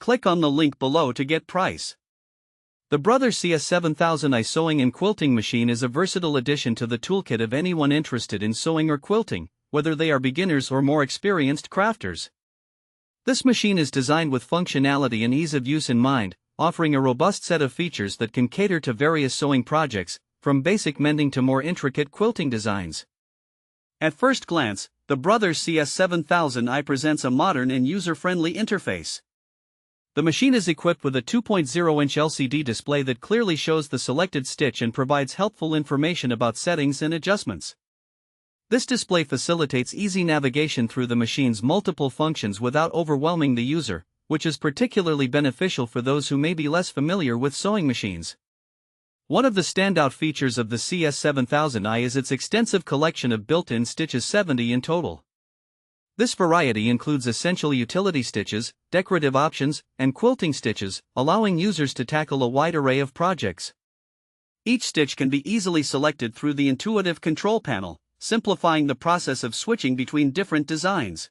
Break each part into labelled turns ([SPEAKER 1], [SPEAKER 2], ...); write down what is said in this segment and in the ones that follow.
[SPEAKER 1] Click on the link below to get price. The Brother CS7000i sewing and quilting machine is a versatile addition to the toolkit of anyone interested in sewing or quilting, whether they are beginners or more experienced crafters. This machine is designed with functionality and ease of use in mind, offering a robust set of features that can cater to various sewing projects, from basic mending to more intricate quilting designs. At first glance, the Brother CS7000i presents a modern and user-friendly interface. The machine is equipped with a 2.0-inch LCD display that clearly shows the selected stitch and provides helpful information about settings and adjustments. This display facilitates easy navigation through the machine's multiple functions without overwhelming the user, which is particularly beneficial for those who may be less familiar with sewing machines. One of the standout features of the CS7000i is its extensive collection of built-in stitches, 70 in total. This variety includes essential utility stitches, decorative options, and quilting stitches, allowing users to tackle a wide array of projects. Each stitch can be easily selected through the intuitive control panel, simplifying the process of switching between different designs.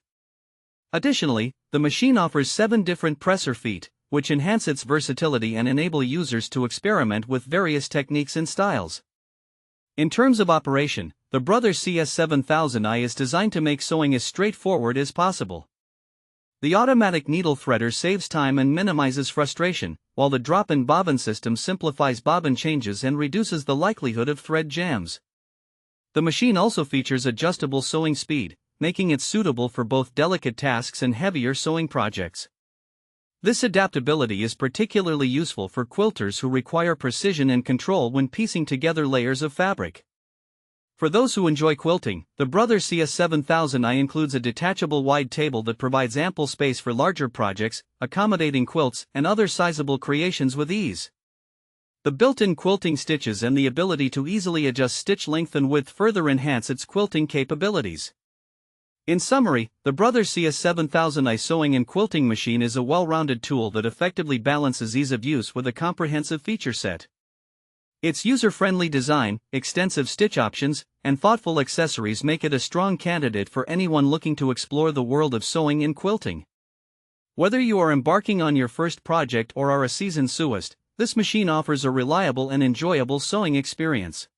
[SPEAKER 1] Additionally, the machine offers 7 different presser feet, which enhance its versatility and enable users to experiment with various techniques and styles. In terms of operation, the Brother CS7000i is designed to make sewing as straightforward as possible. The automatic needle threader saves time and minimizes frustration, while the drop-in bobbin system simplifies bobbin changes and reduces the likelihood of thread jams. The machine also features adjustable sewing speed, making it suitable for both delicate tasks and heavier sewing projects. This adaptability is particularly useful for quilters who require precision and control when piecing together layers of fabric. For those who enjoy quilting, the Brother CS7000i includes a detachable wide table that provides ample space for larger projects, accommodating quilts and other sizable creations with ease. The built-in quilting stitches and the ability to easily adjust stitch length and width further enhance its quilting capabilities. In summary, the Brother CS7000i sewing and quilting machine is a well-rounded tool that effectively balances ease of use with a comprehensive feature set. Its user-friendly design, extensive stitch options, and thoughtful accessories make it a strong candidate for anyone looking to explore the world of sewing and quilting. Whether you are embarking on your first project or are a seasoned sewist, this machine offers a reliable and enjoyable sewing experience.